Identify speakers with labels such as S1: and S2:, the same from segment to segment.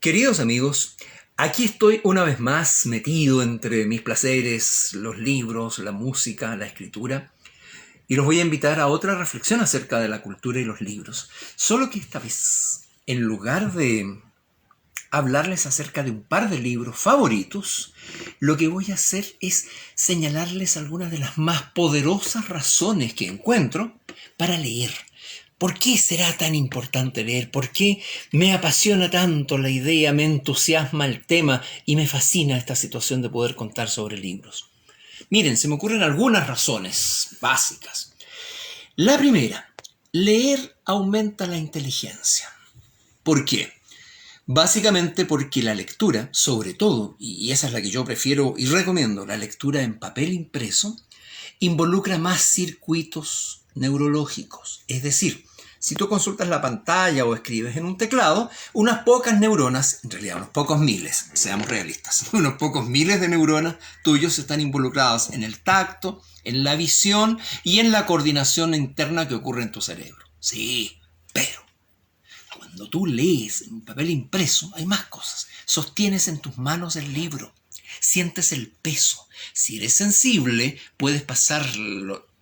S1: Queridos amigos, aquí estoy una vez más metido entre mis placeres, los libros, la música, la escritura, y los voy a invitar a otra reflexión acerca de la cultura y los libros. Solo que esta vez, en lugar de hablarles acerca de un par de libros favoritos, lo que voy a hacer es señalarles algunas de las más poderosas razones que encuentro para leer. ¿Por qué será tan importante leer? ¿Por qué me apasiona tanto la idea, me entusiasma el tema y me fascina esta situación de poder contar sobre libros? Miren, se me ocurren algunas razones básicas. La primera, leer aumenta la inteligencia. ¿Por qué? Básicamente porque la lectura, sobre todo, y esa es la que yo prefiero y recomiendo, la lectura en papel impreso, involucra más circuitos neurológicos. Es decir, si tú consultas la pantalla o escribes en un teclado, unas pocas neuronas, en realidad unos pocos miles, seamos realistas, unos pocos miles de neuronas tuyos están involucrados en el tacto, en la visión y en la coordinación interna que ocurre en tu cerebro. Sí, pero cuando tú lees en un papel impreso, hay más cosas. Sostienes en tus manos el libro, sientes el peso. Si eres sensible, puedes pasar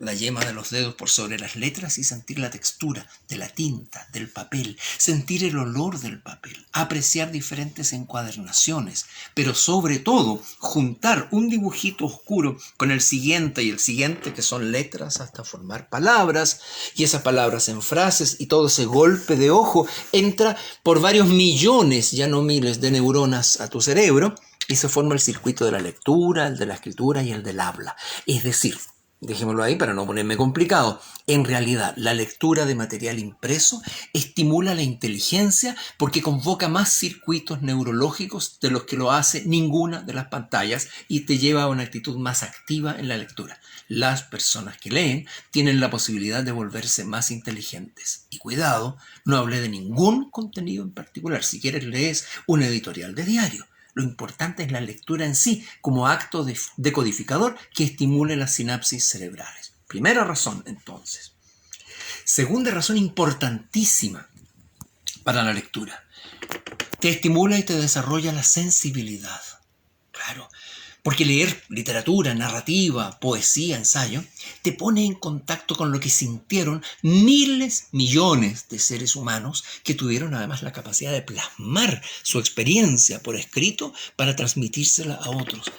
S1: la yema de los dedos por sobre las letras y sentir la textura de la tinta, del papel, sentir el olor del papel, apreciar diferentes encuadernaciones, pero sobre todo juntar un dibujito oscuro con el siguiente y el siguiente, que son letras, hasta formar palabras, y esas palabras en frases, y todo ese golpe de ojo entra por varios millones, ya no miles, de neuronas a tu cerebro, y se forma el circuito de la lectura, el de la escritura y el del habla. Es decir, dejémoslo ahí para no ponerme complicado, en realidad la lectura de material impreso estimula la inteligencia porque convoca más circuitos neurológicos de los que lo hace ninguna de las pantallas y te lleva a una actitud más activa en la lectura. Las personas que leen tienen la posibilidad de volverse más inteligentes. Y cuidado, no hablé de ningún contenido en particular. Si quieres, lees un editorial de diario. Lo importante es la lectura en sí, como acto decodificador que estimule las sinapsis cerebrales. Primera razón, entonces. Segunda razón importantísima para la lectura. Te estimula y te desarrolla la sensibilidad. Claro, porque leer literatura, narrativa, poesía, ensayo, te pone en contacto con lo que sintieron miles, millones de seres humanos que tuvieron además la capacidad de plasmar su experiencia por escrito para transmitírsela a otros.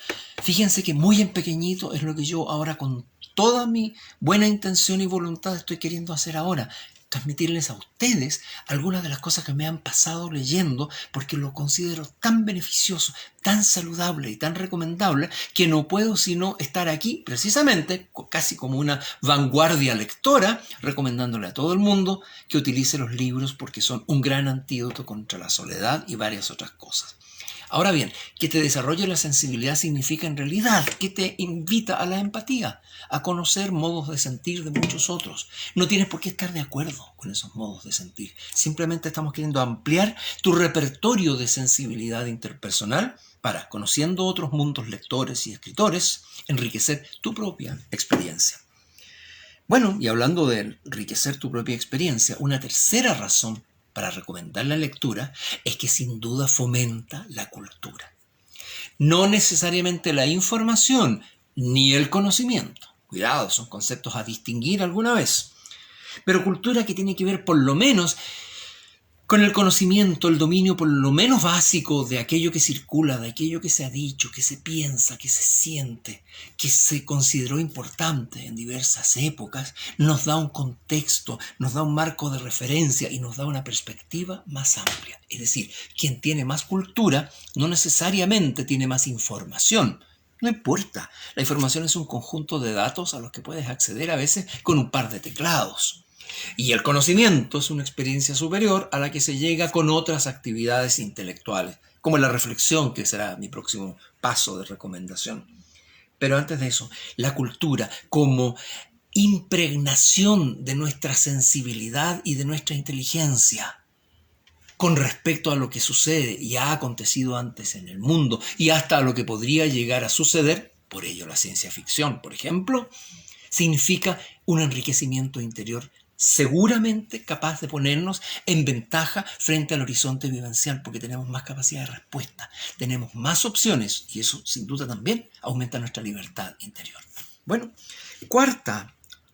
S1: Fíjense que muy en pequeñito es lo que yo ahora con toda mi buena intención y voluntad estoy queriendo hacer ahora. Transmitirles a ustedes algunas de las cosas que me han pasado leyendo porque lo considero tan beneficioso, tan saludable y tan recomendable que no puedo sino estar aquí precisamente casi como una vanguardia lectora recomendándole a todo el mundo que utilice los libros porque son un gran antídoto contra la soledad y varias otras cosas. Ahora bien, que te desarrolle la sensibilidad significa en realidad que te invita a la empatía, a conocer modos de sentir de muchos otros. No tienes por qué estar de acuerdo con esos modos de sentir. Simplemente estamos queriendo ampliar tu repertorio de sensibilidad interpersonal para, conociendo otros mundos lectores y escritores, enriquecer tu propia experiencia. Bueno, y hablando de enriquecer tu propia experiencia, una tercera razón para recomendar la lectura es que sin duda fomenta la cultura. No necesariamente la información ni el conocimiento. Cuidado, son conceptos a distinguir alguna vez. Pero cultura que tiene que ver por lo menos con el conocimiento, el dominio por lo menos básico de aquello que circula, de aquello que se ha dicho, que se piensa, que se siente, que se consideró importante en diversas épocas, nos da un contexto, nos da un marco de referencia y nos da una perspectiva más amplia. Es decir, quien tiene más cultura no necesariamente tiene más información. No importa, la información es un conjunto de datos a los que puedes acceder a veces con un par de teclados. Y el conocimiento es una experiencia superior a la que se llega con otras actividades intelectuales, como la reflexión, que será mi próximo paso de recomendación. Pero antes de eso, la cultura como impregnación de nuestra sensibilidad y de nuestra inteligencia con respecto a lo que sucede y ha acontecido antes en el mundo y hasta a lo que podría llegar a suceder, por ello la ciencia ficción, por ejemplo, significa un enriquecimiento interior seguramente capaz de ponernos en ventaja frente al horizonte vivencial, porque tenemos más capacidad de respuesta, tenemos más opciones y eso sin duda también aumenta nuestra libertad interior. Bueno, cuarta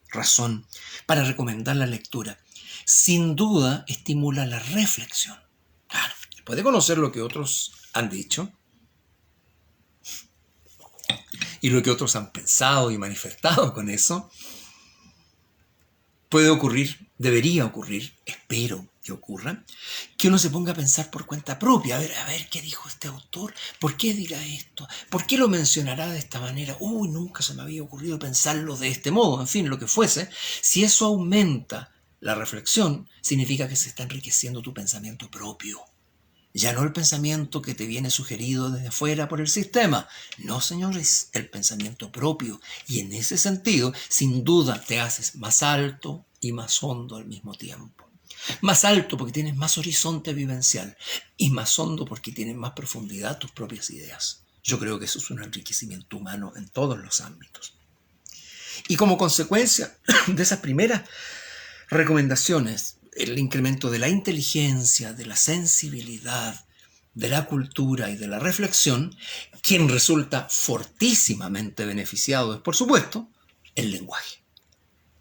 S1: razón para recomendar la lectura. Sin duda estimula la reflexión. Claro, después de conocer lo que otros han dicho y lo que otros han pensado y manifestado con eso, puede ocurrir, debería ocurrir, espero que ocurra, que uno se ponga a pensar por cuenta propia, a ver qué dijo este autor, por qué dirá esto, por qué lo mencionará de esta manera, nunca se me había ocurrido pensarlo de este modo, en fin, lo que fuese. Si eso aumenta la reflexión, significa que se está enriqueciendo tu pensamiento propio. Ya no el pensamiento que te viene sugerido desde afuera por el sistema. No, señores, el pensamiento propio. Y en ese sentido, sin duda, te haces más alto y más hondo al mismo tiempo. Más alto porque tienes más horizonte vivencial y más hondo porque tienes más profundidad tus propias ideas. Yo creo que eso es un enriquecimiento humano en todos los ámbitos. Y como consecuencia de esas primeras recomendaciones, el incremento de la inteligencia, de la sensibilidad, de la cultura y de la reflexión, quien resulta fortísimamente beneficiado es, por supuesto, el lenguaje.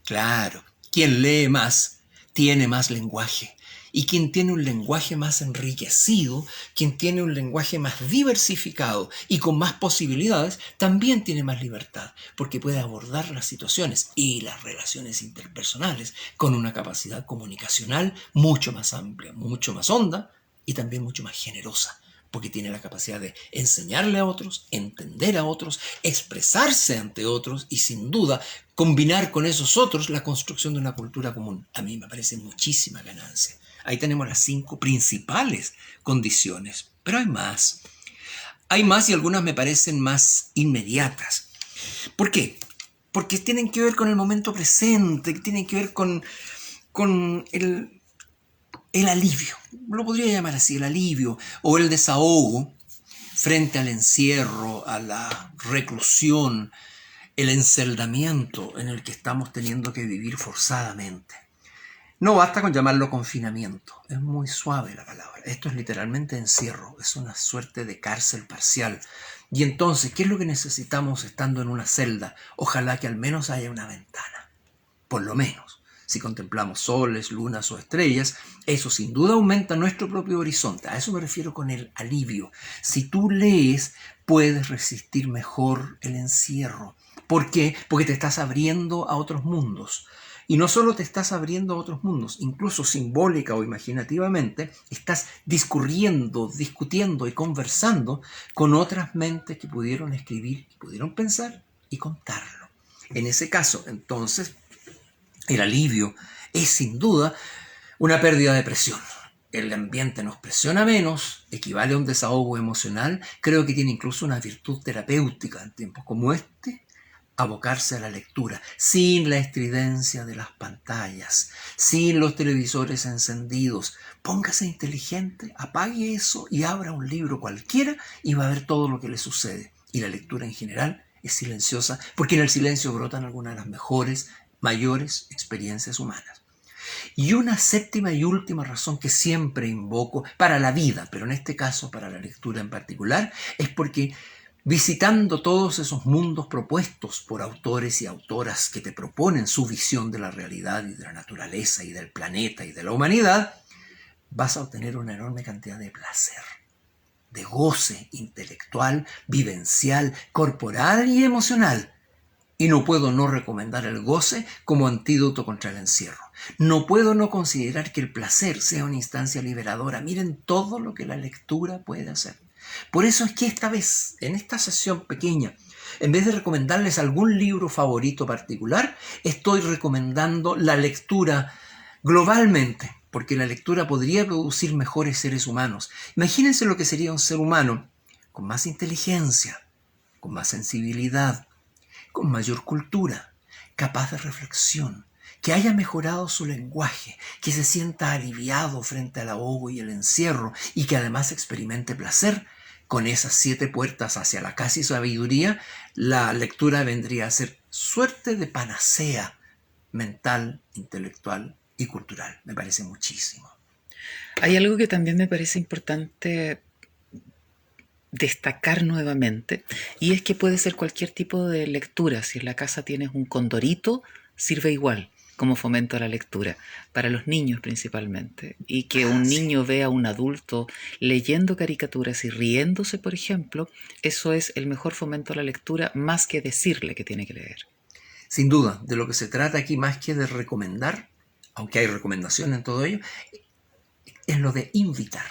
S1: Claro, quien lee más, tiene más lenguaje. Y quien tiene un lenguaje más enriquecido, quien tiene un lenguaje más diversificado y con más posibilidades, también tiene más libertad, porque puede abordar las situaciones y las relaciones interpersonales con una capacidad comunicacional mucho más amplia, mucho más honda y también mucho más generosa, porque tiene la capacidad de enseñarle a otros, entender a otros, expresarse ante otros y sin duda combinar con esos otros la construcción de una cultura común. A mí me parece muchísima ganancia. Ahí tenemos las 5 principales condiciones, pero hay más. Hay más y algunas me parecen más inmediatas. ¿Por qué? Porque tienen que ver con el momento presente, tienen que ver con el alivio, lo podría llamar así, el alivio o el desahogo frente al encierro, a la reclusión, el enceldamiento en el que estamos teniendo que vivir forzadamente. No basta con llamarlo confinamiento, es muy suave la palabra. Esto es literalmente encierro, es una suerte de cárcel parcial. Y entonces, ¿qué es lo que necesitamos estando en una celda? Ojalá que al menos haya una ventana, por lo menos. Si contemplamos soles, lunas o estrellas, eso sin duda aumenta nuestro propio horizonte. A eso me refiero con el alivio. Si tú lees, puedes resistir mejor el encierro. ¿Por qué? Porque te estás abriendo a otros mundos. Y no solo te estás abriendo a otros mundos, incluso simbólica o imaginativamente, estás discurriendo, discutiendo y conversando con otras mentes que pudieron escribir, que pudieron pensar y contarlo. En ese caso, entonces, el alivio es sin duda una pérdida de presión. El ambiente nos presiona menos, equivale a un desahogo emocional, creo que tiene incluso una virtud terapéutica en tiempos como este, abocarse a la lectura, sin la estridencia de las pantallas, sin los televisores encendidos. Póngase inteligente, apague eso y abra un libro cualquiera y va a ver todo lo que le sucede. Y la lectura en general es silenciosa, porque en el silencio brotan algunas de las mejores, mayores experiencias humanas. Y una séptima y última razón que siempre invoco para la vida, pero en este caso para la lectura en particular, es porque visitando todos esos mundos propuestos por autores y autoras que te proponen su visión de la realidad y de la naturaleza y del planeta y de la humanidad, vas a obtener una enorme cantidad de placer, de goce intelectual, vivencial, corporal y emocional. Y no puedo no recomendar el goce como antídoto contra el encierro. No puedo no considerar que el placer sea una instancia liberadora. Miren todo lo que la lectura puede hacer. Por eso es que esta vez, en esta sesión pequeña, en vez de recomendarles algún libro favorito particular, estoy recomendando la lectura globalmente, porque la lectura podría producir mejores seres humanos. Imagínense lo que sería un ser humano con más inteligencia, con más sensibilidad, con mayor cultura, capaz de reflexión, que haya mejorado su lenguaje, que se sienta aliviado frente al ahogo y el encierro y que además experimente placer. Con esas 7 puertas hacia la casi sabiduría, la lectura vendría a ser suerte de panacea mental, intelectual y cultural. Me parece muchísimo.
S2: Hay algo que también me parece importante destacar nuevamente, y es que puede ser cualquier tipo de lectura. Si en la casa tienes un condorito, sirve igual como fomento a la lectura, para los niños principalmente, y que un
S1: Sí.
S2: niño vea a un adulto leyendo caricaturas y riéndose, por ejemplo, eso es el mejor fomento a la lectura, más que decirle que tiene que leer.
S1: Sin duda, de lo que se trata aquí más que de recomendar, aunque hay recomendación en todo ello, es lo de invitar.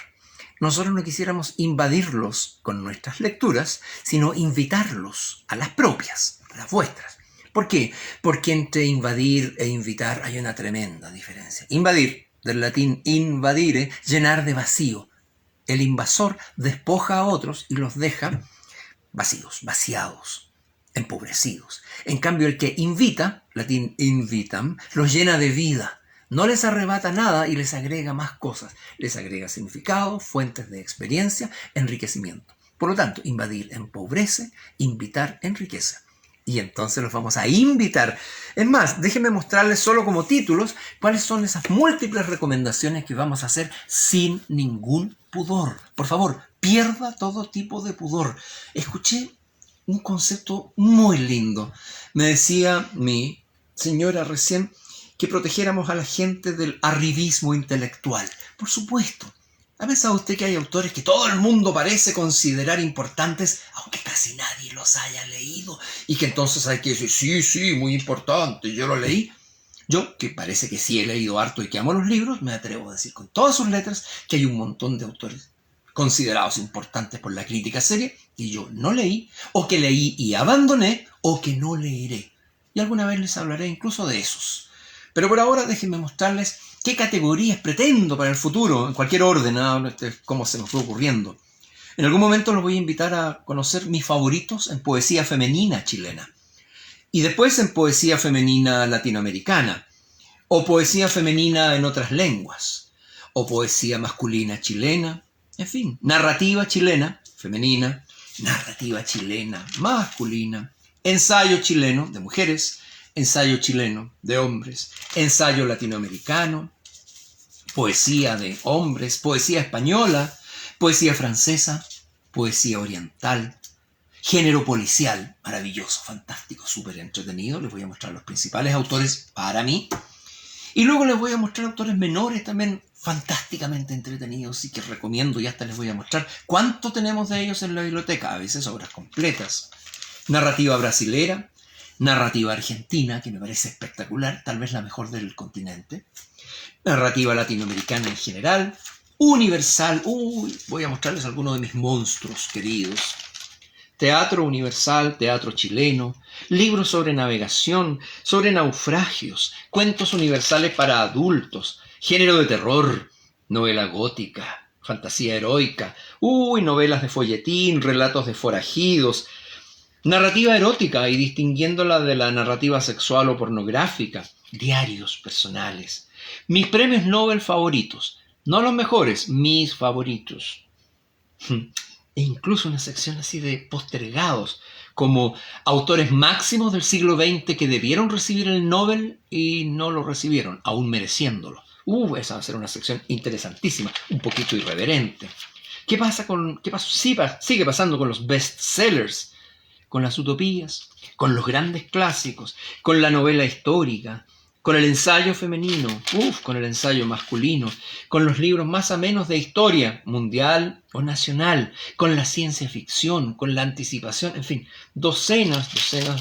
S1: Nosotros no quisiéramos invadirlos con nuestras lecturas, sino invitarlos a las propias, a las vuestras. ¿Por qué? Porque entre invadir e invitar hay una tremenda diferencia. Invadir, del latín invadire, llenar de vacío. El invasor despoja a otros y los deja vacíos, vaciados, empobrecidos. En cambio, el que invita, latín invitam, los llena de vida. No les arrebata nada y les agrega más cosas. Les agrega significado, fuentes de experiencia, enriquecimiento. Por lo tanto, invadir empobrece, invitar enriquece. Y entonces los vamos a invitar. Es más, déjenme mostrarles solo como títulos cuáles son esas múltiples recomendaciones que vamos a hacer sin ningún pudor. Por favor, pierda todo tipo de pudor. Escuché un concepto muy lindo. Me decía mi señora recién que protegiéramos a la gente del arribismo intelectual. Por supuesto. ¿Ha pensado usted que hay autores que todo el mundo parece considerar importantes, aunque casi nadie los haya leído? Y que entonces hay que decir, sí, muy importante, yo lo leí. Yo, que parece que sí he leído harto y que amo los libros, me atrevo a decir con todas sus letras que hay un montón de autores considerados importantes por la crítica seria que yo no leí, o que leí y abandoné, o que no leeré. Y alguna vez les hablaré incluso de esos. Pero por ahora déjenme mostrarles qué categorías pretendo para el futuro, en cualquier orden, como se me fue ocurriendo. En algún momento los voy a invitar a conocer mis favoritos en poesía femenina chilena. Y después en poesía femenina latinoamericana. O poesía femenina en otras lenguas. O poesía masculina chilena. En fin, narrativa chilena, femenina. Narrativa chilena, masculina. Ensayo chileno de mujeres. Ensayo chileno de hombres. Ensayo latinoamericano. Poesía de hombres. Poesía española. Poesía francesa. Poesía oriental. Género policial, maravilloso, fantástico, súper entretenido. Les voy a mostrar los principales autores para mí. Y luego les voy a mostrar autores menores también fantásticamente entretenidos y que recomiendo, y hasta les voy a mostrar cuánto tenemos de ellos en la biblioteca, a veces obras completas. Narrativa brasilera, narrativa argentina, que me parece espectacular, tal vez la mejor del continente. Narrativa latinoamericana en general, universal, voy a mostrarles algunos de mis monstruos queridos. Teatro universal, teatro chileno, libros sobre navegación, sobre naufragios, cuentos universales para adultos, género de terror, novela gótica, fantasía heroica, novelas de folletín, relatos de forajidos, narrativa erótica y distinguiéndola de la narrativa sexual o pornográfica, diarios personales. Mis premios Nobel favoritos, no los mejores, mis favoritos. E incluso una sección así de postergados, como autores máximos del siglo XX que debieron recibir el Nobel y no lo recibieron, aún mereciéndolo. Esa va a ser una sección interesantísima, un poquito irreverente. Sigue pasando con los bestsellers, con las utopías, con los grandes clásicos, con la novela histórica, con el ensayo femenino, con el ensayo masculino, con los libros más amenos de historia mundial o nacional, con la ciencia ficción, con la anticipación, en fin, docenas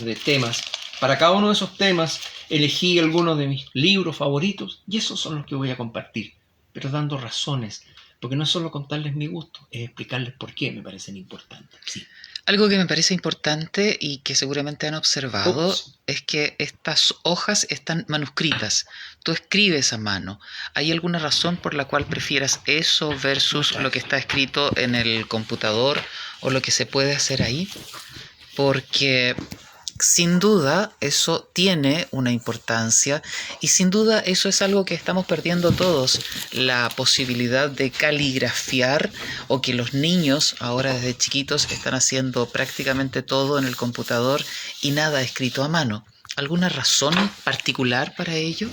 S1: de temas. Para cada uno de esos temas elegí algunos de mis libros favoritos y esos son los que voy a compartir, pero dando razones, porque no es solo contarles mi gusto, es explicarles por qué me parecen importantes. Sí.
S2: Algo que me parece importante y que seguramente han observado
S1: Ups.
S2: es que estas hojas están manuscritas. Tú escribes a mano. ¿Hay alguna razón por la cual prefieras eso versus lo que está escrito en el computador o lo que se puede hacer ahí? Porque sin duda eso tiene una importancia y sin duda eso es algo que estamos perdiendo todos, la posibilidad de caligrafiar, o que los niños ahora desde chiquitos están haciendo prácticamente todo en el computador y nada escrito a mano. ¿Alguna razón particular para ello?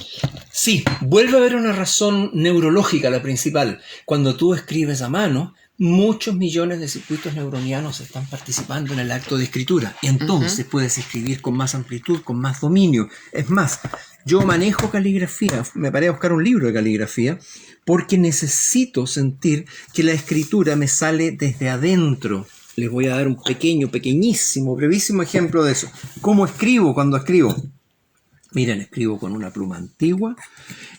S1: Sí, vuelve a haber una razón neurológica, la principal. Cuando tú escribes a mano, muchos millones de circuitos neuronianos están participando en el acto de escritura. Y entonces puedes escribir con más amplitud, con más dominio. Es más, yo manejo caligrafía, me paré a buscar un libro de caligrafía, porque necesito sentir que la escritura me sale desde adentro. Les voy a dar un pequeñísimo, brevísimo ejemplo de eso. ¿Cómo escribo cuando escribo? Miren, escribo con una pluma antigua,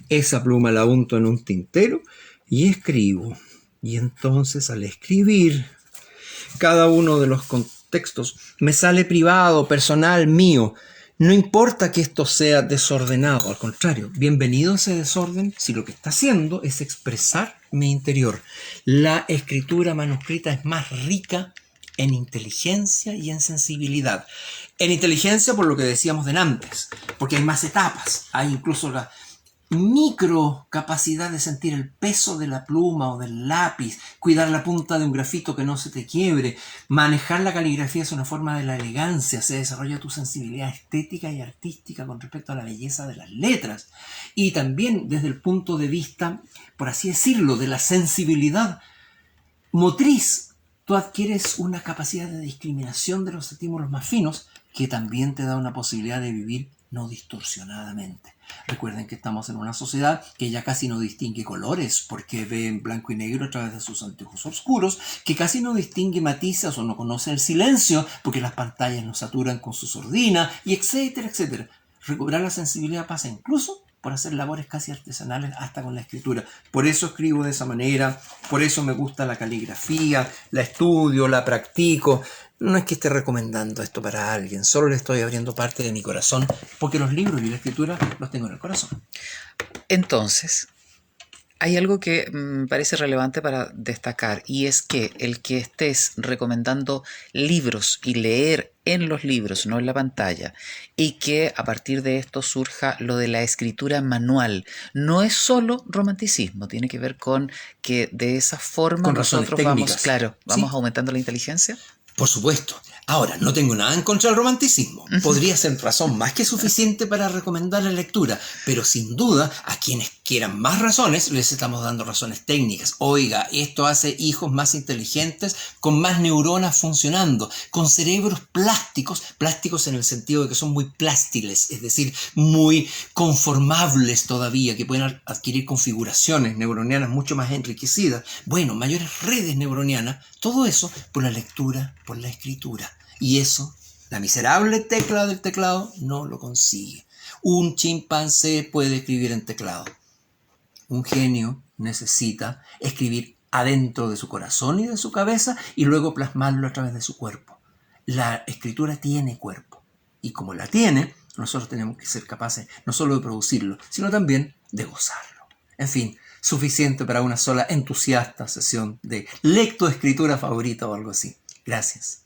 S1: esa pluma la unto en un tintero y escribo. Y entonces al escribir, cada uno de los contextos me sale privado, personal, mío. No importa que esto sea desordenado, al contrario, bienvenido ese desorden si lo que está haciendo es expresar mi interior. La escritura manuscrita es más rica en inteligencia y en sensibilidad. En inteligencia por lo que decíamos de antes, porque hay más etapas, hay incluso la micro capacidad de sentir el peso de la pluma o del lápiz, cuidar la punta de un grafito que no se te quiebre, manejar la caligrafía es una forma de la elegancia, se desarrolla tu sensibilidad estética y artística con respecto a la belleza de las letras y también desde el punto de vista, por así decirlo, de la sensibilidad motriz. Tú adquieres una capacidad de discriminación de los estímulos más finos que también te da una posibilidad de vivir no distorsionadamente. Recuerden que estamos en una sociedad que ya casi no distingue colores porque ve en blanco y negro a través de sus anteojos oscuros, que casi no distingue matices o no conoce el silencio porque las pantallas nos saturan con su sordina y etcétera, etcétera. Recuperar la sensibilidad pasa incluso por hacer labores casi artesanales hasta con la escritura. Por eso escribo de esa manera, por eso me gusta la caligrafía, la estudio, la practico. No es que esté recomendando esto para alguien, solo le estoy abriendo parte de mi corazón, porque los libros y la escritura los tengo en el corazón.
S2: Entonces, hay algo que me parece relevante para destacar y es que el que estés recomendando libros y leer en los libros, no en la pantalla, y que a partir de esto surja lo de la escritura manual, no es solo romanticismo, tiene que ver con que de esa forma
S1: Con razones
S2: nosotros vamos,
S1: técnicas.
S2: claro, vamos
S1: Sí.
S2: aumentando la inteligencia.
S1: Por supuesto. Ahora, no tengo nada en contra del romanticismo. Podría ser razón más que suficiente para recomendar la lectura, pero sin duda a quienes quieran más razones les estamos dando razones técnicas. Oiga, esto hace hijos más inteligentes, con más neuronas funcionando, con cerebros plásticos en el sentido de que son muy plástiles, es decir, muy conformables todavía, que pueden adquirir configuraciones neuronianas mucho más enriquecidas. Bueno, mayores redes neuronianas, todo eso por la lectura, por la escritura. Y eso, la miserable tecla del teclado no lo consigue. Un chimpancé puede escribir en teclado. Un genio necesita escribir adentro de su corazón y de su cabeza y luego plasmarlo a través de su cuerpo. La escritura tiene cuerpo. Y como la tiene, nosotros tenemos que ser capaces no solo de producirlo, sino también de gozarlo. En fin, suficiente para una sola entusiasta sesión de lectoescritura favorita o algo así. Gracias.